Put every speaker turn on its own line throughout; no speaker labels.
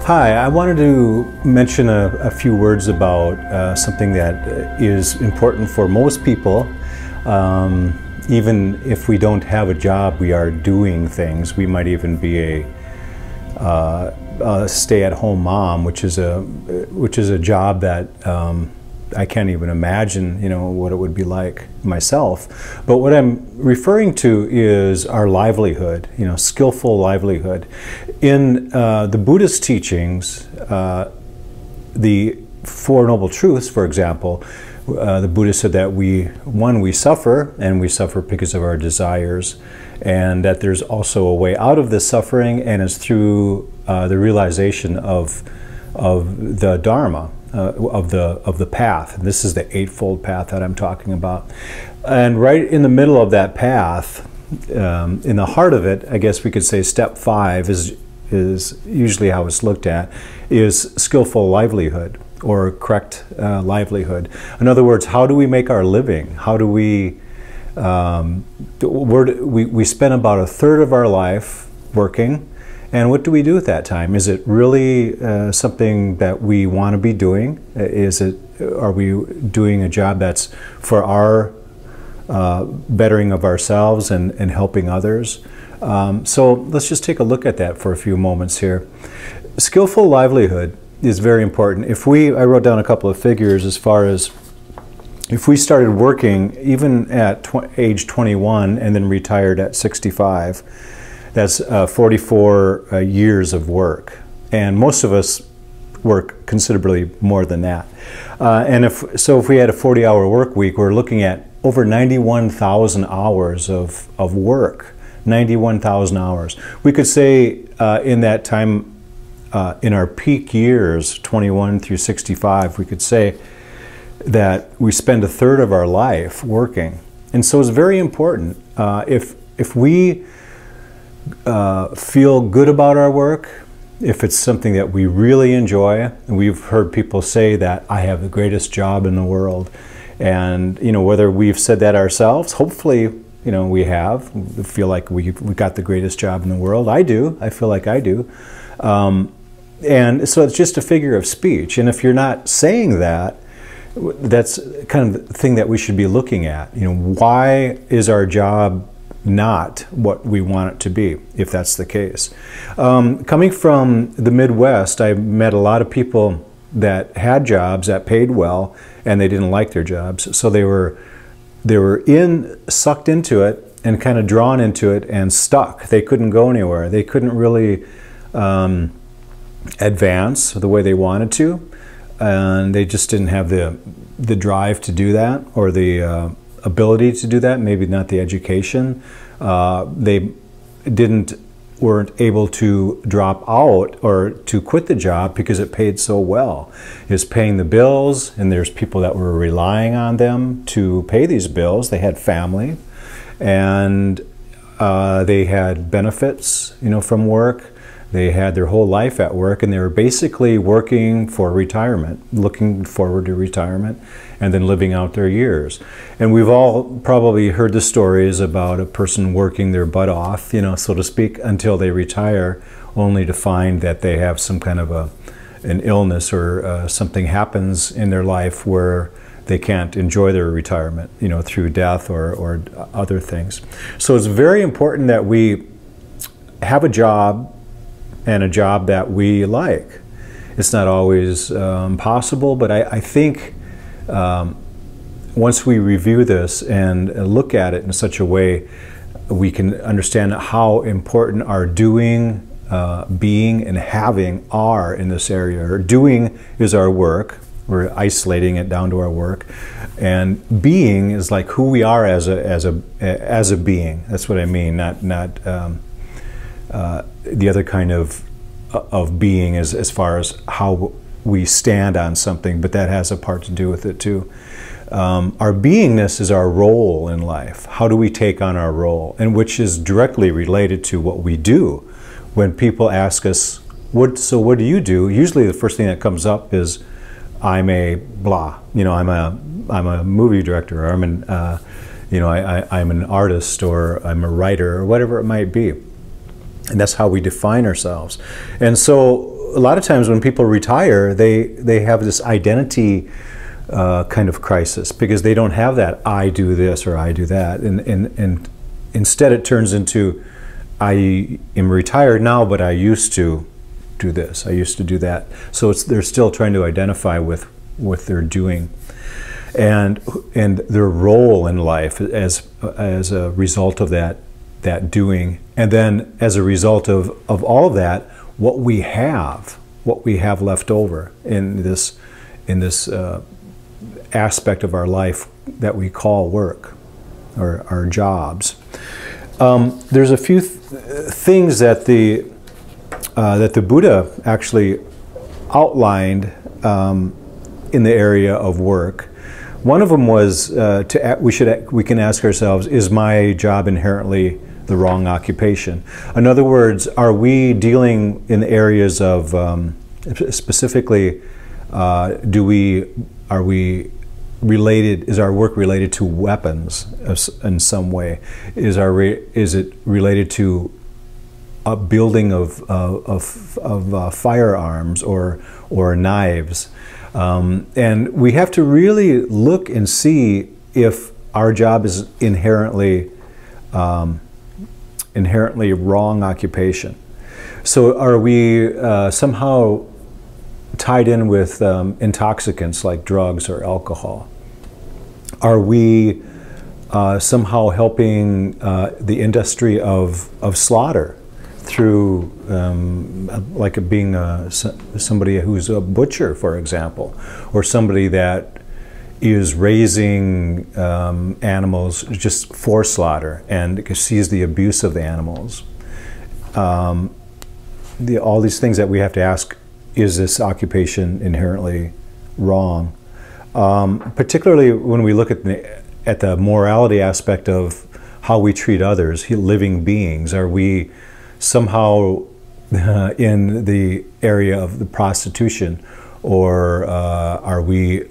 Hi, I wanted to mention a few words about something that is important for most people. Even if we don't have a job, we are doing things. We might even be a stay-at-home mom, which is a job that I can't even imagine, what it would be like myself. But what I'm referring to is our livelihood, skillful livelihood. In the Buddhist teachings, the Four Noble Truths, for example, the Buddha said that we suffer, and we suffer because of our desires, and that there's also a way out of this suffering, and it's through the realization of the Dharma, of the path. And this is the Eightfold Path that I'm talking about. And right in the middle of that path, in the heart of it, I guess we could say step 5 is usually how it's looked at, is skillful livelihood, or correct livelihood. In other words, how do we make our living? How do we spend about a third of our life working, and what do we do at that time? Is it really something that we want to be doing? Are we doing a job that's for our bettering of ourselves and helping others? So let's just take a look at that for a few moments here. Skillful livelihood is very important. I wrote down a couple of figures as far as if we started working even at age 21 and then retired at 65, that's 44 years of work. And most of us work considerably more than that. And if we had a 40-hour work week, we're looking at over 91,000 hours of work. 91,000 hours. We could say in that time, in our peak years, 21 through 65, we could say that we spend a third of our life working. And so it's very important. If we feel good about our work, if it's something that we really enjoy, and we've heard people say that I have the greatest job in the world, and whether we've said that ourselves, hopefully we have. We feel like we got the greatest job in the world. I do. I feel like I do. And so it's just a figure of speech. And if you're not saying that, that's kind of the thing that we should be looking at. Why is our job not what we want it to be, if that's the case? Coming from the Midwest, I met a lot of people that had jobs that paid well, and they didn't like their jobs. So they were sucked into it and kind of drawn into it and stuck. They couldn't go anywhere. They couldn't really advance the way they wanted to, and they just didn't have the drive to do that, or the ability to do that, maybe not the education. They weren't able to drop out or to quit the job because it paid so well. It's paying the bills, and there's people that were relying on them to pay these bills. They had family, and they had benefits, from work. They had their whole life at work, and they were basically working for retirement, looking forward to retirement, and then living out their years. And we've all probably heard the stories about a person working their butt off, so to speak, until they retire, only to find that they have some kind of an illness, or something happens in their life where they can't enjoy their retirement, through death or other things. So it's very important that we have a job, and a job that we like. It's not always possible, but I think once we review this and look at it in such a way, we can understand how important our doing, being, and having are in this area. Our doing is our work. We're isolating it down to our work, and being is like who we are as a being. That's what I mean. Not the other kind of being as far as how we stand on something, but that has a part to do with it too. Our beingness is our role in life. How do we take on our role? And which is directly related to what we do. When people ask us, what do you do? Usually the first thing that comes up is, I'm a blah. I'm a movie director, or I'm an artist, or I'm a writer, or whatever it might be. And that's how we define ourselves. And so a lot of times when people retire, they have this identity kind of crisis, because they don't have that I do this or I do that, and instead it turns into I am retired now, but I used to do this, I used to do that. So they're still trying to identify with what they're doing, and their role in life as a result of that doing, and then as a result of all of that, what we have left over in this aspect of our life that we call work, or our jobs. There's a few things that the Buddha actually outlined in the area of work. One of them was we can ask ourselves, is my job inherently the wrong occupation? In other words, are we dealing in areas of specifically, are we related? Is our work related to weapons in some way? Is it related to a building of firearms or knives? And we have to really look and see if our job is inherently wrong occupation. So are we somehow tied in with intoxicants like drugs or alcohol? Are we somehow helping the industry of slaughter through like being somebody who's a butcher, for example, or somebody that is raising animals just for slaughter and sees the abuse of the animals? All these things that we have to ask, is this occupation inherently wrong? Particularly when we look at the morality aspect of how we treat others, living beings. Are we somehow in the area of the prostitution, or are we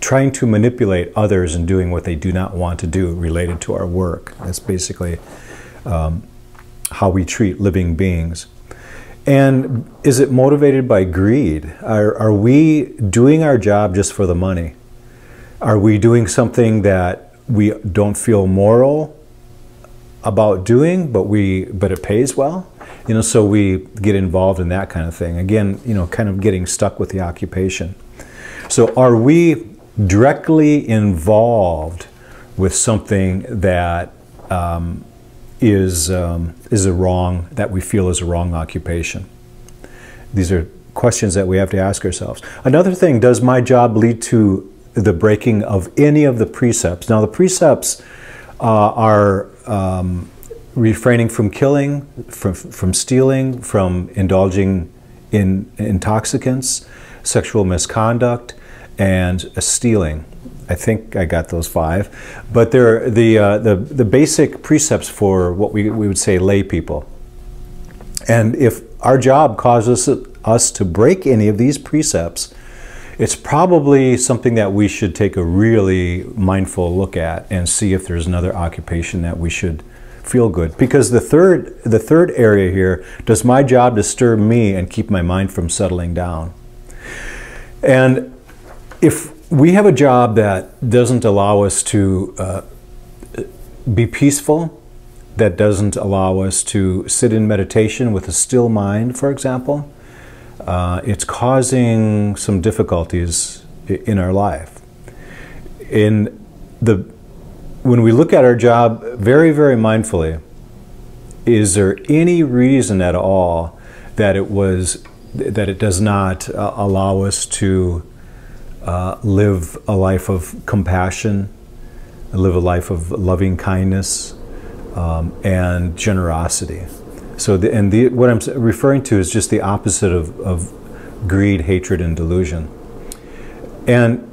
trying to manipulate others and doing what they do not want to do related to our work? That's basically how we treat living beings. And is it motivated by greed? Are we doing our job just for the money? Are we doing something that we don't feel moral about doing, but it pays well? So we get involved in that kind of thing. Again, kind of getting stuck with the occupation. So are we directly involved with something that is a wrong, that we feel is a wrong occupation? These are questions that we have to ask ourselves. Another thing, does my job lead to the breaking of any of the precepts? Now, the precepts are refraining from killing, from stealing, from indulging in intoxicants, sexual misconduct, and stealing. I think I got those 5, but they're the basic precepts for what we would say lay people. And if our job causes us to break any of these precepts, it's probably something that we should take a really mindful look at and see if there's another occupation that we should feel good. Because the third area here, does my job disturb me and keep my mind from settling down? And if we have a job that doesn't allow us to be peaceful, that doesn't allow us to sit in meditation with a still mind, for example, it's causing some difficulties in our life. When we look at our job very, very mindfully, is there any reason at all that it does not allow us to live a life of compassion, live a life of loving kindness and generosity? So, what I'm referring to is just the opposite of greed, hatred, and delusion. And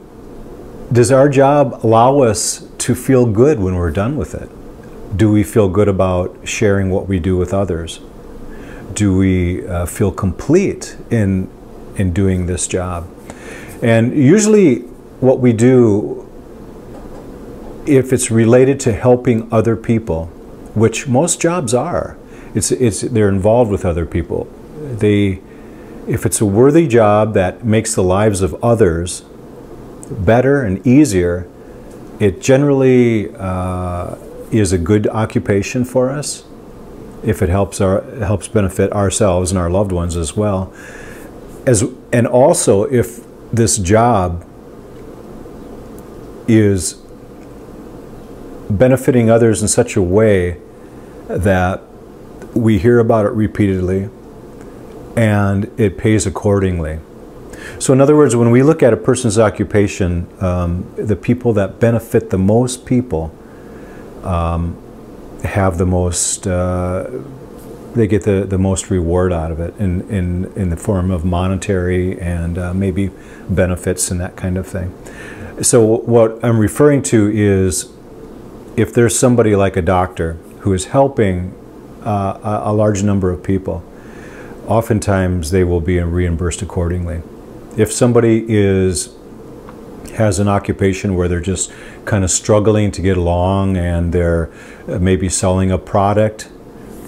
does our job allow us to feel good when we're done with it? Do we feel good about sharing what we do with others? Do we feel complete in doing this job? And usually what we do, if it's related to helping other people, which most jobs are, they're involved with other people. If it's a worthy job that makes the lives of others better and easier, it generally is a good occupation for us. If it helps benefit ourselves and our loved ones as well. And also, if this job is benefiting others in such a way that we hear about it repeatedly and it pays accordingly. So in other words, when we look at a person's occupation, the people that benefit the most people have the most, they get the most reward out of it in the form of monetary and maybe benefits and that kind of thing. So what I'm referring to is, if there's somebody like a doctor who is helping a large number of people, oftentimes they will be reimbursed accordingly. If somebody has an occupation where they're just kind of struggling to get along and they're maybe selling a product,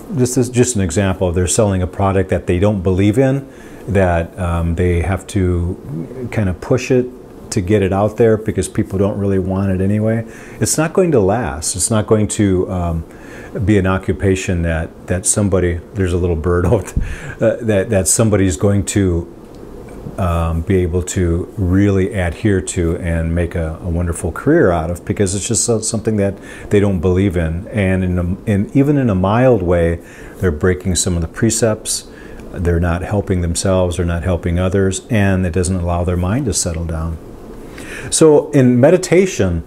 this is just an example. They're selling a product that they don't believe in, that they have to kind of push it to get it out there because people don't really want it anyway. It's not going to last. It's not going to be an occupation that somebody, there's a little bird out, that somebody's going to be able to really adhere to and make a wonderful career out of, because it's just something that they don't believe in. And even in a mild way, they're breaking some of the precepts. They're not helping themselves, they're not helping others, and it doesn't allow their mind to settle down. So in meditation,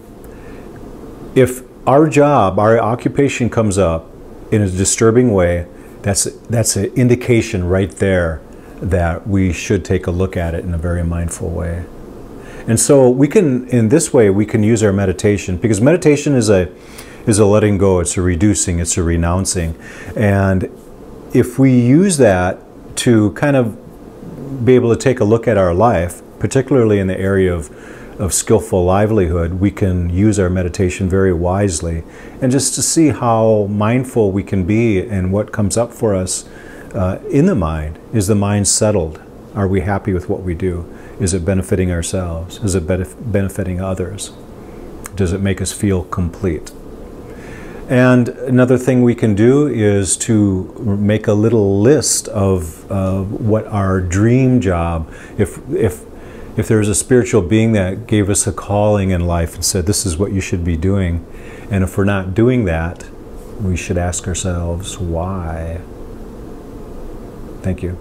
if our job, our occupation comes up in a disturbing way, that's an indication right there that we should take a look at it in a very mindful way. And so we can, in this way, we can use our meditation, because meditation is a letting go, it's a reducing, it's a renouncing. And if we use that to kind of be able to take a look at our life, particularly in the area of skillful livelihood, we can use our meditation very wisely, and just to see how mindful we can be and what comes up for us in the mind. Is the mind settled? Are we happy with what we do? Is it benefiting ourselves? Is it benefiting others? Does it make us feel complete? And another thing we can do is to make a little list of what our dream job, if there's a spiritual being that gave us a calling in life and said, this is what you should be doing, and if we're not doing that, we should ask ourselves, why? Thank you.